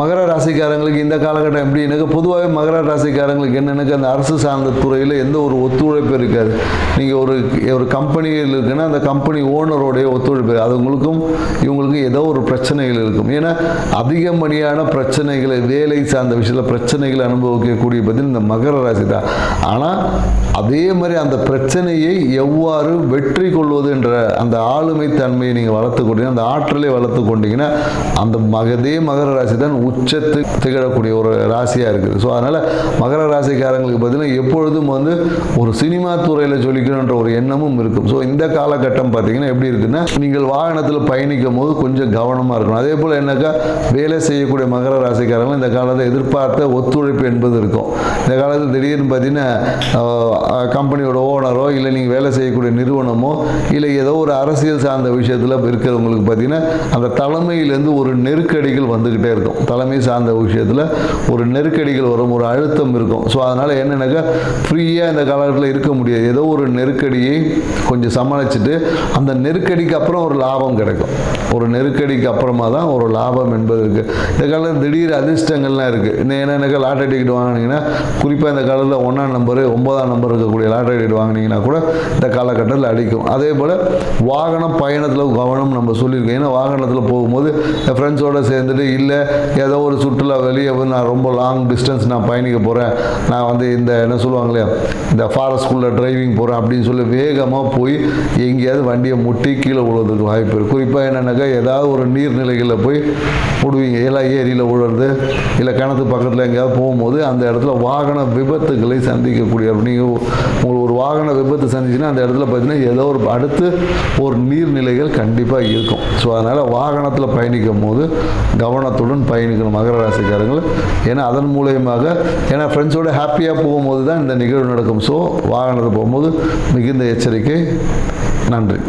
மகர ராசிக்காரங்களுக்கு இந்த காலகட்டம் எப்படின்னு பொதுவாகவே மகர ராசிக்காரங்களுக்கு என்னென்னு அந்த அரசு சார்ந்த துறையில் எந்த ஒரு ஒத்துழைப்பு இருக்காது. நீங்கள் ஒரு கம்பெனியில் இருக்குன்னா அந்த கம்பெனி ஓனரோடைய ஒத்துழைப்பு அது உங்களுக்கும் இவங்களுக்கும் ஏதோ ஒரு பிரச்சனைகள் இருக்கும். ஏன்னா அதிகப்படியான பிரச்சனைகளை வேலை சார்ந்த விஷயத்தில் பிரச்சனைகளை அனுபவிக்கக்கூடிய பதில் இந்த மகர ராசி தான். ஆனால் அதே மாதிரி அந்த பிரச்சனையை எவ்வாறு வெற்றி கொள்வது என்ற அந்த ஆளுமை தன்மையை நீங்கள் வளர்த்து கொண்டீங்கன்னா அந்த ஆற்றலை வளர்த்து கொண்டீங்கன்னா அந்த அதே மகர ராசி தான் உச்சத்து திகழக்கூடிய ஒரு ராசியாக இருக்குது. ஸோ அதனால் மகர ராசிக்காரங்களுக்கு பார்த்தீங்கன்னா எப்பொழுதும் ஒரு சினிமா துறையில் சொல்லிக்கணுன்ற ஒரு எண்ணமும் இருக்கும். ஸோ இந்த காலகட்டம் பார்த்தீங்கன்னா எப்படி இருக்குன்னா நீங்கள் வாகனத்தில் பயணிக்கும் போது கொஞ்சம் கவனமாக இருக்கணும். அதே போல் என்னக்கா வேலை செய்யக்கூடிய மகர ராசிக்காரங்களும் இந்த காலத்தில் எதிர்பார்த்த ஒத்துழைப்பு என்பது இருக்கும். இந்த காலத்தில் திடீர்னு பார்த்தீங்கன்னா கம்பெனியோட ஓனரோ இல்லை நீங்கள் வேலை செய்யக்கூடிய நிறுவனமோ இல்லை ஏதோ ஒரு அரசியல் சார்ந்த விஷயத்தில் இருக்கிறவங்களுக்கு பார்த்தீங்கன்னா அந்த தலைமையிலேருந்து ஒரு நெருக்கடிகள் வந்துக்கிட்டே இருக்கும். தலைமை சார்ந்த விஷயத்தில் ஒரு நெருக்கடிகள் வரும், ஒரு அழுத்தம் இருக்கும். ஸோ அதனால் என்னென்னாக்கா ஃப்ரீயாக இந்த காலகட்டத்தில் இருக்க முடியாது. ஏதோ ஒரு நெருக்கடியை கொஞ்சம் சமாளிச்சுட்டு அந்த நெருக்கடிக்கு அப்புறம் ஒரு லாபம் கிடைக்கும். ஒரு நெருக்கடிக்கு அப்புறமா தான் ஒரு லாபம் என்பது இருக்குது. இந்த காலத்தில் திடீர் அதிர்ஷ்டங்கள்லாம் இருக்குது. இன்னும் என்னென்னாக்கா லாட்டரி டிக்கெட் வாங்கினீங்கன்னா குறிப்பாக இந்த காலத்தில் 1ஆம் நம்பரு 9ஆம் நம்பர் இருக்கக்கூடிய லாட்டரி டிக்கெட் வாங்கினீங்கன்னா கூட இந்த காலகட்டத்தில் அடிக்கும். அதே போல் வாகன பயணத்தில் கவனம் நம்ம சொல்லியிருக்கோம். ஏன்னா வாகனத்தில் போகும்போது என் ஃப்ரெண்ட்ஸோடு சேர்ந்துட்டு இல்லை ஏதோ ஒரு சுற்றுலா வெளியே நான் ரொம்ப லாங் டிஸ்டன்ஸ் நான் பயணிக்க போகிறேன், நான் இந்த என்ன சொல்லுவாங்க இல்லையா இந்த ஃபாரஸ்ட்குள்ளே டிரைவிங் போகிறேன் அப்படின்னு சொல்லி வேகமாக போய் எங்கேயாவது வண்டியை முட்டி கீழே விழுவதுக்கு வாய்ப்பு இருக்குது. குறிப்பாக என்னென்னாக்கா ஏதாவது ஒரு நீர்நிலைகளில் போய் விடுவீங்க, எல்லாம் ஏரியில் விழுறது இல்லை கிணத்து பக்கத்தில் எங்கேயாவது போகும்போது அந்த இடத்துல வாகன விபத்துக்களை சந்திக்கக்கூடிய நீங்கள் உங்களுக்கு ஒரு வாகன விபத்து சந்திச்சுன்னா அந்த இடத்துல பார்த்தீங்கன்னா ஏதோ ஒரு அடுத்து ஒரு நீர்நிலைகள் கண்டிப்பாக இருக்கும். ஸோ அதனால் வாகனத்தில் பயணிக்கும் போது கவனத்துடன் பயணிக்கணும் மகர ராசிக்காரங்கள். ஏன்னா அதன் மூலயமாக ஏன்னா ஃப்ரெண்ட்ஸோடு ஹாப்பியாக போகும்போது தான் இந்த நிகழ்வு நடக்கும். ஸோ வாகனத்தில் போகும்போது மிகுந்த எச்சரிக்கை. நன்றி.